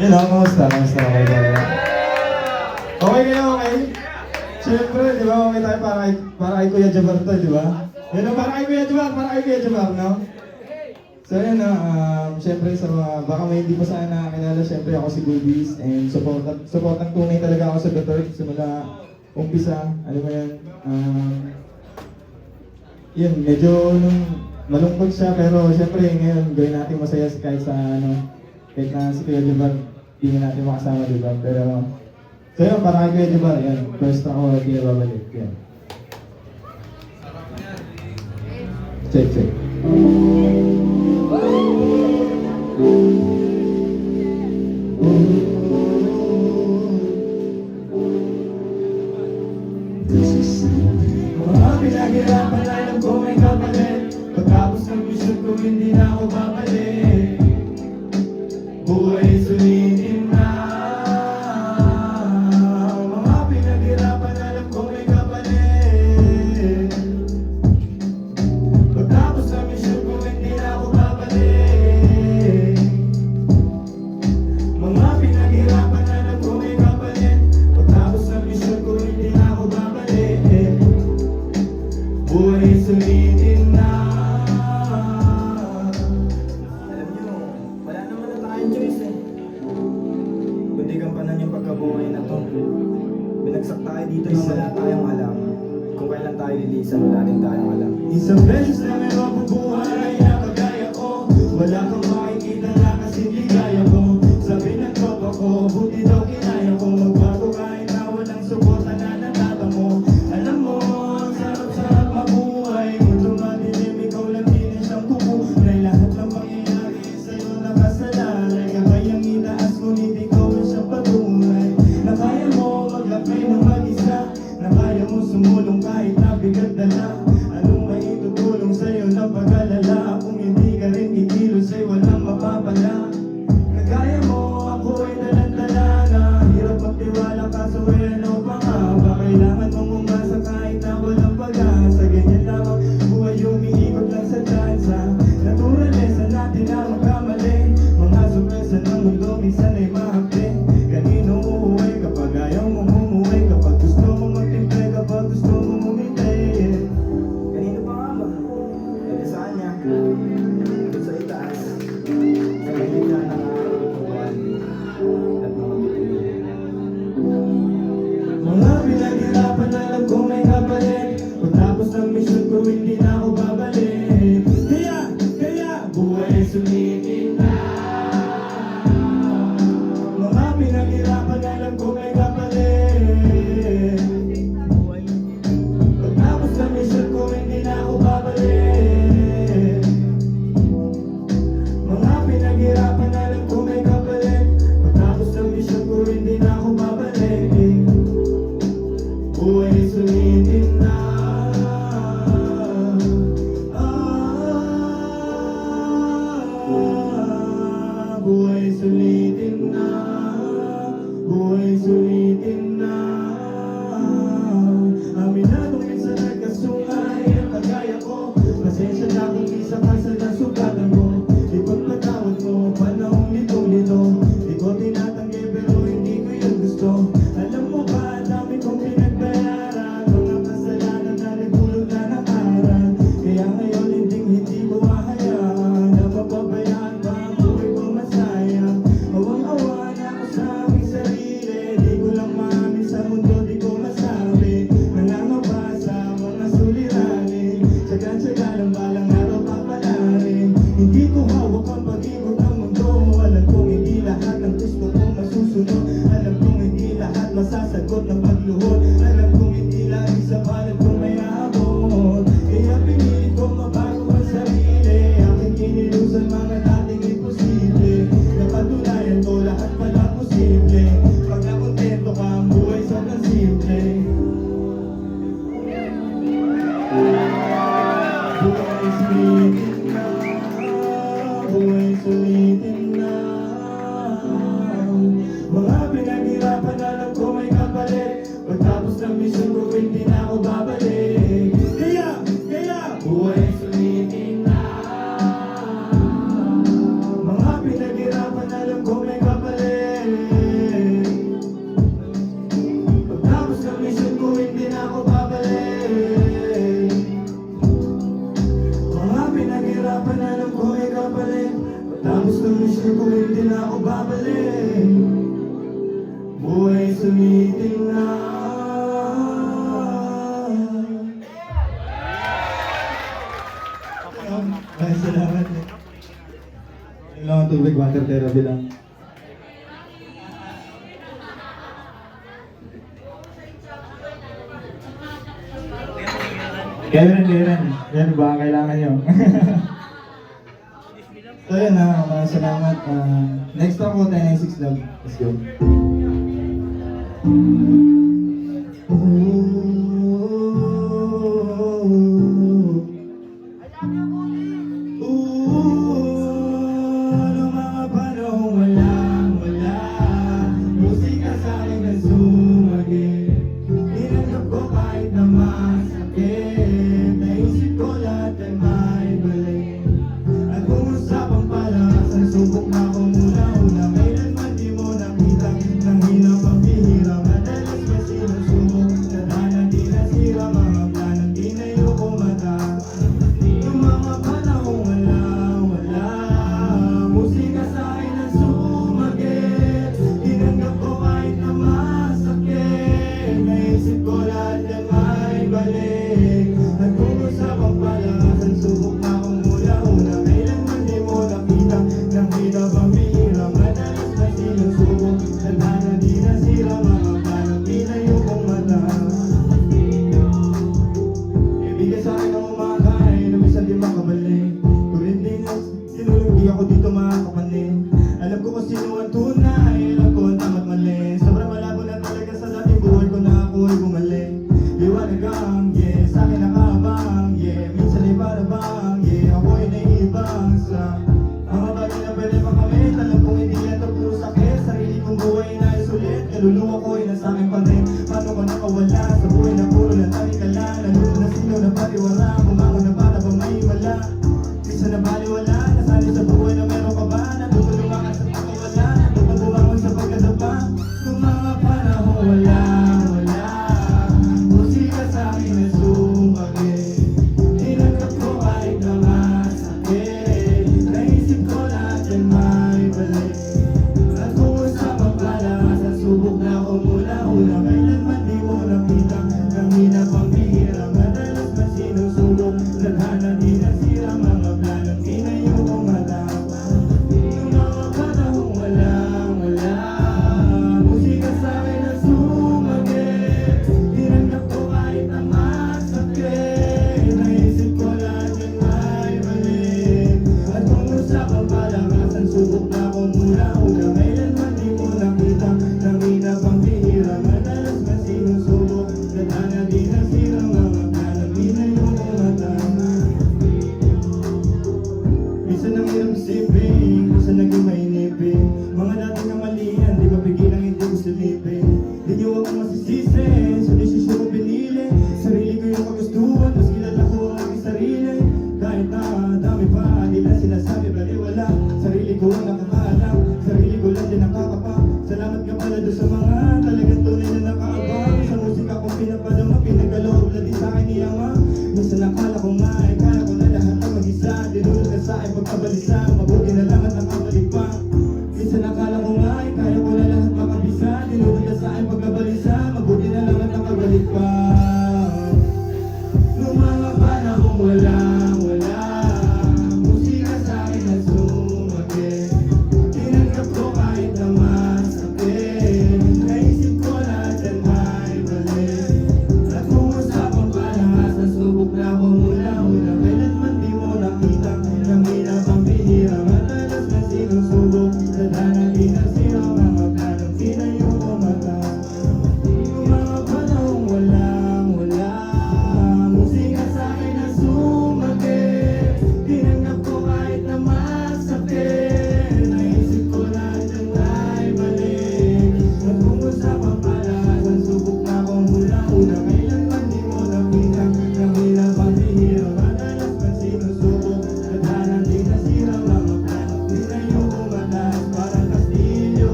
Yun o, kamusta? Kamusta kayo tayo? Okay kayo, okay? Siyempre, di ba, okay tayo para kay Kuya Jabar to, di ba? Yun o, para kay Kuya Jabar, no? So yun na, siyempre sa baka may hindi pa sana nakakilala, siyempre ako si Goodies and supportang tunay talaga ako sa The Third simula umpisa, alam mo yan. Yun, medyo malungkot siya pero siyempre ngayon gawin natin masaya kahit sa kahit na si Kuya Jabar, hindi natin makasama, diba? Pero so yun, para kay Kuya Jabar, yan, first ako hindi na babalik, yan. Check. Mga pinaghirapan na alam ko may kapalit. Pagkapos ng mission ko hindi na ako babalik. Buhay sulitin na. Mga pinaghirapan na alam ko may kapalit. Pagkapos ng mission ko hindi na ako babalik. Mga pinaghirapan na alam ko may kapalit. Pagkapos ng mission ko hindi na ako babalik. Buhay sulitin na. Alam nyo, wala naman na tayong choice eh. Kundi gampanan yung pagkabuhay na to. Binagsak tayo dito nang wala tayong alam. Kung kailan tayo lilisan, wala din tayong alam. Isang beses na may mabubuhay na kagaya ko. Wala kang makikita na kasi ligaya ko. Sabi ng tropa ko, buti daw kinaya ko. Magbago kahit na walang suporta na natatamo. Alam mo, ang sarap-sarap mabuhay. Mundo madilim, ikaw lang din siyang kukulay. Lahat ng pangyayari sa'yo nakasalalay. Gabay ang itaas, ngunit ikaw ang siyang patunay. Na kaya mo maglakbay ng mag-isa. Na kaya mo sumulong kahit nabigat dala. Anong maitutulong sa'yo na pag-alala? Kung hindi ka rin kikilos ay walang mapapala. Kagaya mo, ako ay dalandala na. Hirap magtiwala kaso ay ano pa nga ba? Kailangan mong umasa kahit na walang pag-asa. Ganyan lamang buhay umiikot lang sa tsansa. Naturalesa natin na magkamali. Mga sorpresa ng mundo minsan ay mahapde. Kanino uuwi kapag ayaw mong umuwi? Kapag gusto mong magtimple, kapag gusto mong umintay. Kanino pa nga ba? Kaya saan niya? Doon sa itaas. Sa kanila na nakakabuhan at mga bituin. Mga pinaghirapan alam ko may kapalit. Pagtapos ng mission ko hindi na ako babalik. Kaya buhay sulitin na. Mga pinaghirapan alam ko may kapalit. Pagtapos ng mission ko hindi na ako babalik. Mga pinaghirapan alam ko may kapalit. Pagtapos ng mission ko hindi na ako babalik. Buhay sulitin na. Buhay sulitin na. Buhay sulitin na. Aminado minsan nagkasungay ang kagaya ko. Pasensya na kung isa ka sa nasugatan ko. Ipagpatawad mo panahong nitong-nito. Di ko tinatanggi pero hindi ko yun gusto. Alam mo ba, dami kong pinagbayaran. Mga kasalanan na nagdulot na nakaran. Kaya ngayon hindi ko hahayaan na mapabayaan pa ang buhay ko masayang. Awang-awa na ako sa aking sarili. Di ko lang maamin sa mundo, di ko masabi. Nangangapa sa mga suliranin. Tsaga-tsaga lang balang araw papalarin. Hindi ko hawak ang pag-ikot ng mundo. Alam kong hindi lahat ng gusto ko masusunod. Alam kong hindi lahat masasagot ng pagluhod. Alam kong hindi lagi sa palad kong may aabot. Kaya pinilit ko mabago ang sarili. Aking kinilusan mga dating imposible. Napatunayan ko lahat pala posible. Pag nakontento ka ang buhay sobrang simple. Buhay sulitin na. Buhay sulitin na. Mga pinaghirapan alam ko may kapalit. Pagtapos ng mission ko hindi na ako babalik. Kaya buhay sulitin na. Mga ko hindi na ako babalik. Buhay sumiting na. Ay, salamat. Yung lang ang tubig, water therapy lang. Karen, yan ba ang kailangan nyo? So yun na, salamat. Next time po tayo ng 6 love. Let's go. Noong mga panahong walang-wala, musika sa akin ang sumagi. Tinanggap ko kahit na masakit, naisip ko lahat ay may balik. At kung usapang palakasan, subok na ako mula-una. Kailanman di mo nakita ng hirap ang bihira. Madalas ka sinusubok, nadana di nasira. Mga planong di na iyoko mata. Yung mga panahong wala-wala, musika sa akin ang sumagit. Tinanggap ko kahit na masakit, naisip ko lahat yan may balik. At kung usapang palakasan, subok na ako mula-una. Kailanman di mo nakita ng hirap ang bihira. Madalas na sinusubok, nadana di nasira. Mga planong di na iyokong mata. Ibigay sa akin ang umakain, lumisan di makabalik. Kung hindi na sinulungi ako dito makakapanin. Alam ko kung sino ang tunay, alam ko ang tama't mali. Sobrang malabo na talaga sa dating buhay ko na ako'y bumalik. Liwanag ang, yeah, sa akin nakabang, yeah. Minsan ay para bang, yeah, ako'y naibang sa mga bagay na pwede makamit. Alam kong hindi yan ito puro sakit. Sarili kong buhay na isulit, kaluluwa ko ay nasa akin pa rin. Paano ko nakawala sa buhay na puro lang talikala. Naluto na sino na pariwara, bumango na para ba may wala. Isa na baliwala, nasali sa buhay na meron ka ba? Natutulungan ka sa pagkawala, natutulungan bumangon sa pagkadapa. Nung mga panahong wala-wala, musika sa akin na sumagit. Tinanggap ko kahit na masakit, naisip ko lahat yan may balik. At kung usapang palakasan, subok na ako mula-una. Kailanman di mo nakita ng hinap ang bihira. Madalas na sinusubok, nadhana di nasira. Mga planong di na iyokong mata. Yung mga panahong walang-wala, musika sa akin na sumagit. Tinanggap ko kahit na masakit, naisip ko lahat yan may balik. At kung usapang palakasan, subok na ako mula-una. Kailanman di mo nakita ng hinap ang bihira. Madalas na sinusubok, nadhana di nasira. Mga planong di na iyokong mata. Minsan ang hirap isipin, minsan naging mainipin. Mga dating kamalian, di mapigilang hindi ko silipin. Di niyo ako masisisi, sa desisyon ko pinili. Sarili ko yung kagustuhan, mas kilala ko ang aking sarili. Kahit na dami pa, nila sinasabi baliwala. Sarili ko ang nakakaalam, sarili ko lang din nakakapa. Salamat ka pala doon sa mga talagang tunay na nakaabang. Sa musika kong pinapadama, pinagkaloob na di sa akin iyama. Minsan nakala ko nga, kaya ko na lahat ang mag-isa. Dinulog na sa akin pagkabalisa, mabuti na lang at nakabalik pa. Minsan nakala ko nga, kaya ko na lahat makabisa. Dinulog na sa akin pagkabalisa, mabuti na lang at nakabalik pa. Nung mga panahong walang-wala, musika sa akin na sumagit. Tinanggap ko kahit na masakit, naisip ko lahat yan may balik. At kung usapang palakasan, subok na ako mula-una. Kailanman di mo nakita ng hirap ang bihira. Madalas na sinusubok, nadhana di nasira. Mga planong di na iyokong mata. Yung mga panahong walang-wala, musika sa akin na sumagit. Tinanggap ko kahit na masakit, naisip ko lahat yan may balik. At kung usapang palakasan, subok na ako mula-una. Kailanman di mo nakita ng hirap ang bihira. Madalas na sinusubok, nadhana di nasira. Mga planong di na iyokong mata. Parang kastilyo.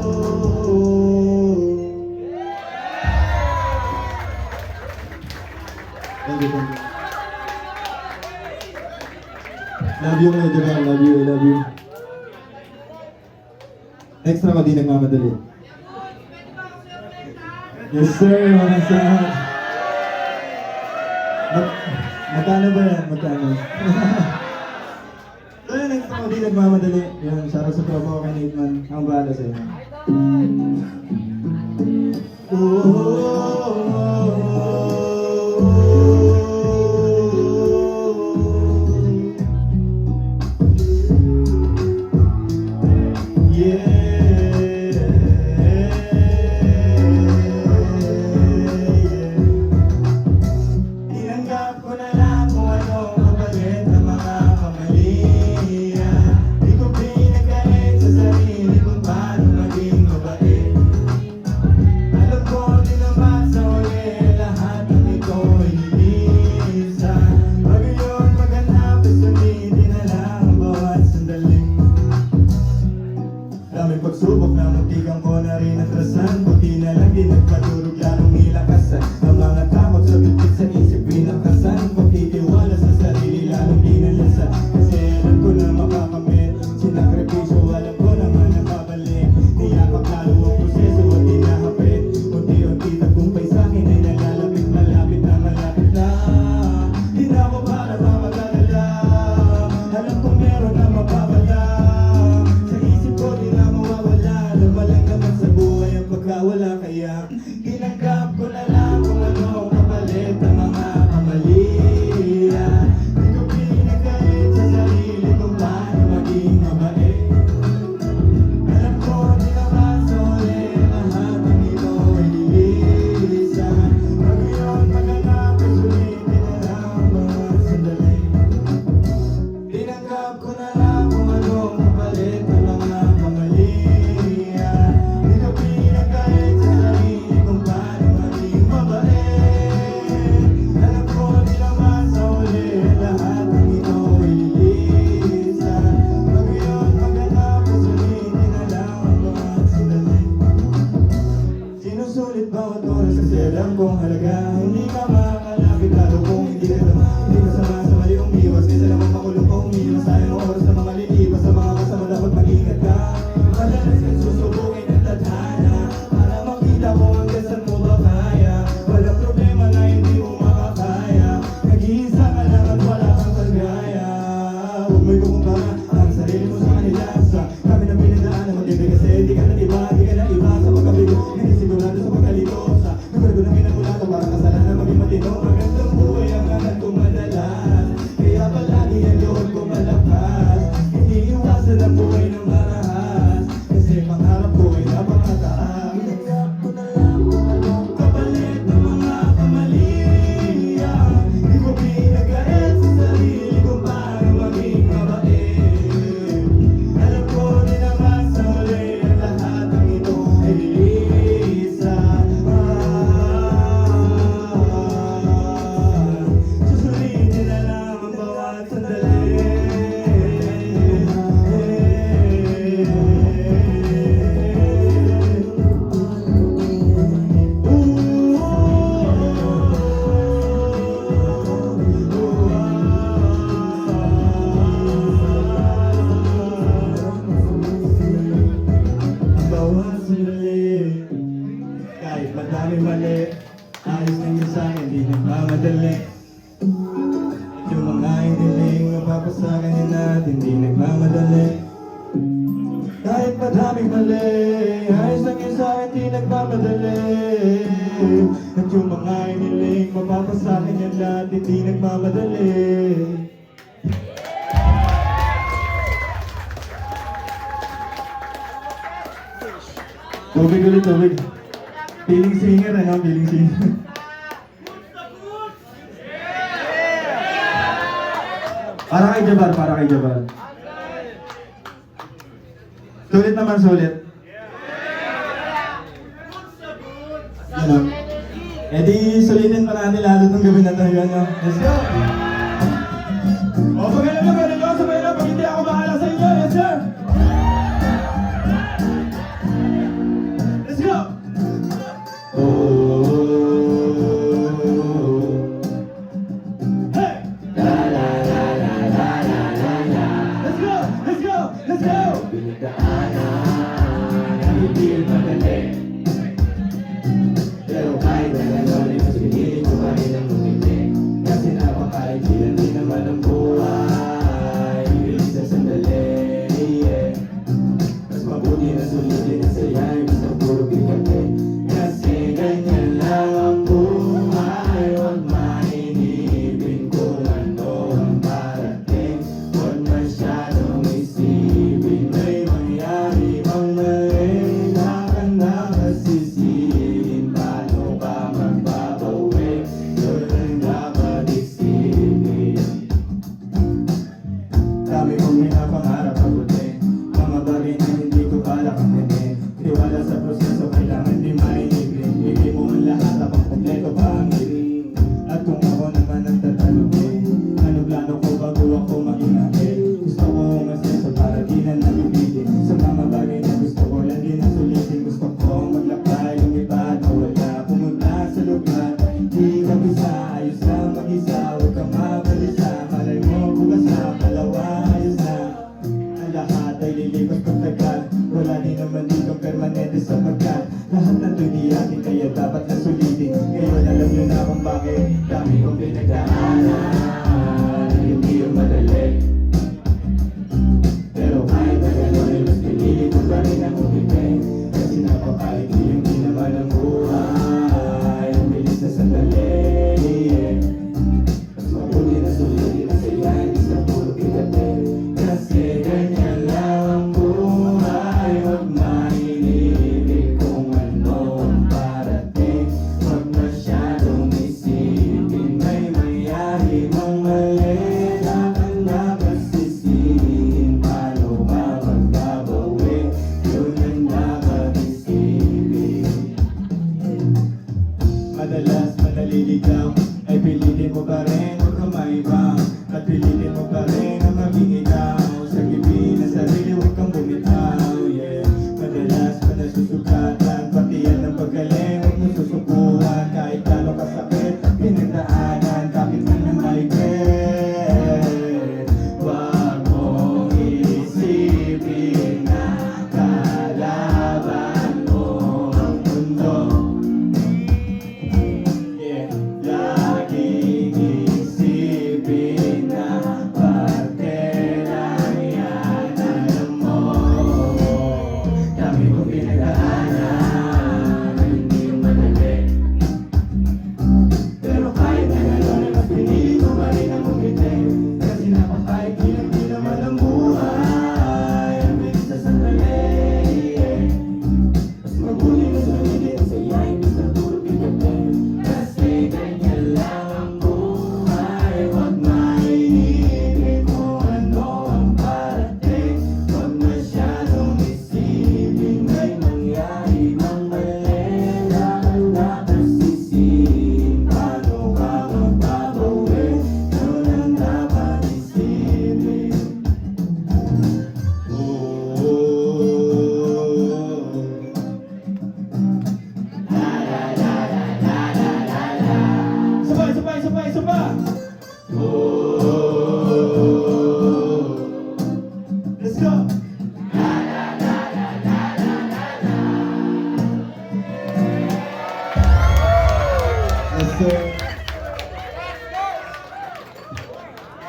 Thank you, thank you. Love you, Kuya Jabal. Love you, I love you. Extra ko, di nagmamadali. Yes sir, mga sir. Magkano ba yan? Magkano? So yun, extra ko, di nagmamadali. Yun, shout out sa tropa ko kay Nate man. Ang bahala sa inyo. Tinanggap ko na lang kung ano kapalit ng mga kamalian. Di ko pinagkait sa sarili kung paano maging mabait. Alam ko din naman sa uli lahat ng ito ay lilisan. Bago yun maghanap ay sulitin na lang ang bawat sandali. Daming pagsubok na muntikan ko na rin atrasan. Buti na lang di nagpaturog lalong nilakasan. Ang mga takot sa bitit sa isip pinakasan. Pagtitiwala sa sarili lalong dinalasan. Kasi alam ko na makakamit. Sinakripisyo alam ko naman nakabalik. Niyakap lalo ang proseso at tinahapit. Unti-unti tagumpay sa'kin ay nalalapit. Malapit na malapit na. Di na ako para mamadala. Alam ko meron na mapapala. Sa isip ko di na mawawala. Lumalang naman sa buhay ang pagkawala. Kaya tinanggap ko na lang kung ano kapalit ng mga kamalian. Di ko pinagkait sa sarili kung paano maging mabait. Alam ko di naman sa uli lahat ng ito ay lilisan. Bago yun maghanap ay sulitin na lang ang bawat sandali. Tinanggap ko na lang kung ano kapalit ng mga kamalian. Di ko pinagkait sa sarili kung paano maging mabait. Alam ko di naman sa uli lahat ng ito ay lilisan. Bago yun maghanap ay sulitin na lang ang bawat sandali. Sinusulit bawat oras kasi alam kong halaga. Hindi ka makakalapit lalo kung hindi ka tama. Hindi ka sama sa mali umiwas. Kaysa naman makulong pa umiwas. Sayang ang oras na mga lilipas. Sa mga kasama dapat mag-ingat ka. Madalas kang susubukin ang tadhana para makita mo hanggang saan mo ba kaya. Walang problema na hindi mo makakaya. Nag-iisa ka lang at wala kang kagaya. Huwag mo ikukumpara ang sarili mo sa kanila. Sa kami na pinagdaan ang matibig kasi di ka na iba, di ka na iba sa pagkabigo. Hindi sigurado sa pagkalito. Sa nagkargo ng kinagulata para kasalan na maging matino. Magandang buhay ang angat kong madalas. Kaya palagi ang loob ko malakas. Hindi iwasan ang buhay ng marahas. Kasi pangarap ko ay napakataas. Tinanggap ko na lang kung anong kapalit ng mga kamalian. Di ko pinagkait sa sarili kung paano maging mabait. Alam ko din naman sa huli ang lahat ng ito ay lilisan. Susulitin na lang ang bawat sandali. Ang bawat sandali, kahit madami mali, ayos na yun sa'kin, di nagmamadali. Yung mga hiniling mapapasakan yun natin, di nagmamadali. Kahit madaming mali, ayos lang yun sa'kin, di nagmamadali. At yung mga hiniling mapapasakan yun natin, di nagmamadali. Tubig ulit, tubig. Feeling singer, ano? Feeling singer. Para kay Jabar, para kay Jabar. Sulit naman, sulit. Ano? Eh di, sulitin pa natin lalo itong gabi na tayo, ano? Let's go! O, pag-alam na pwede nyo, sabay na, pag hindi ako bahala sa inyo, yes sir! Let's go! Hey! La la la la la la la la. Let's go! Let's go! Let's go!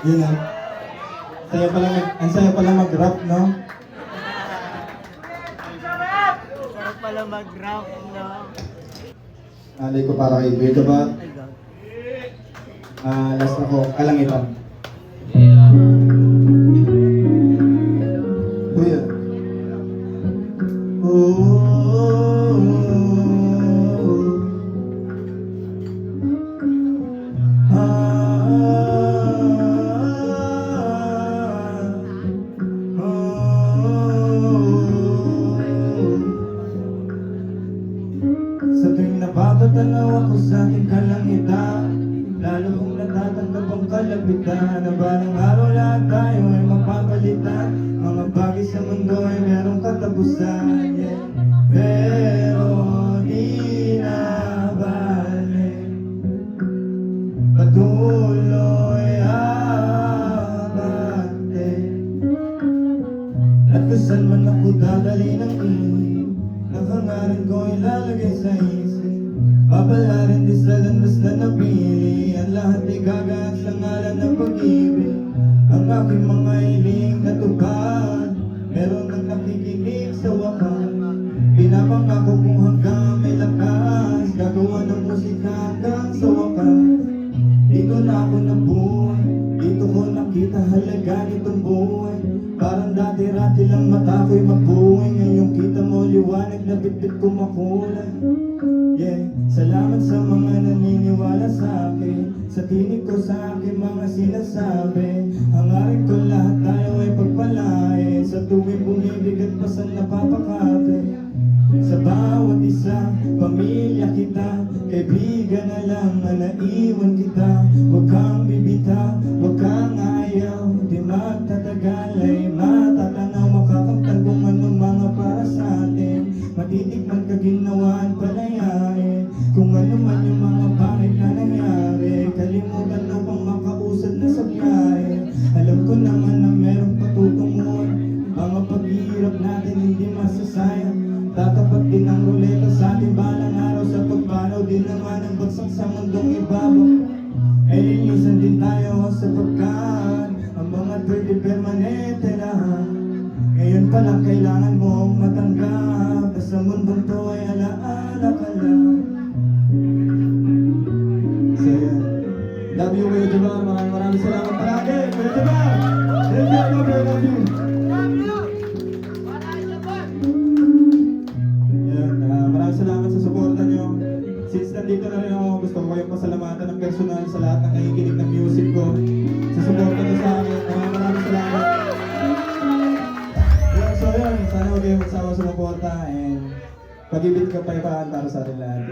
Yun na. Ang saya pala mag-rap, no? Sarap pala mag-rap, no? Alay ko para kay Kuya ba? Oh my God. Last ako, Kalangitan. Kuya. Sa tuwing napatatanaw ako sa ating kalangitan, lalo kong natatanggap ang kalapitan na balang araw lahat tayo ay mapapalitan. Mga bagay sa mundo ay merong katapusan, yeah. Pero di na bale, patuloy abante. At kung saan man ako dadali ng inig, ang hangarin ko ilalagay sa isip. Papalarin di sa landas na napili, ang lahat ay gagaan sa ngalan ng pag-ibig. Ang aking mga hiling natupad, meron nang nakikinig sa wakas. Pinapangako kung hanggang may lakas, gagawa ng musika hanggang sa wakas. Dito na ako nabuhay, dito ko nakita halaga nitong buhay. Parang dati-rati lang mata ko'y mabuhay, ngayong kita mo liwanag na bitbit ko makulay. Yeah, salamat sa mga naniniwala sa akin, sa tinig ko sa akin mga sinasabi. Hangarin ko lahat tayo ay pagpalain, sa tuwing bumibigat pa sa napapakate. Sa bawat isa, pamilya kita, kaibigan na lang na naiwan kita. Huwag kang bibitaw, huwag kang ayaw, di magtatagal ay matatanaw. Makakamtan kung anong mga para sa atin, matitikman kaginawaan palayain. Kung ano man yung mga bakit na nangyari, kalimutan mo pang makausad na sa biyahe. Alam ko naman na merong patutunguhan, mga paghihirap natin hindi masasayang. Tatapat din ang ruleta sa ating balang araw, sa pagpanaw din naman ang bagsak sa mundong ibabaw. Ay linisan din tayo sa pagkaan, ang mga dirty permanente lang. Ngayon pa lang kailangan mong matanggap, na sa mundong to ay alaala ka lang. So yan, love you Kuya Jabar, maraming salamat palagi Kuya Jabar. Thank you, love you, love you. Maraming salamat sa suporta nyo. Since nandito na rin ako, gusto ko kayong pasalamatan ng personal sa lahat ng nakikinig ng music ko, sa suporta nyo sa akin. Maraming salamat. Yeah, so yun, sana huwag kayong magsawa sa suporta and pag-ibig ka pa para sa atin lahat.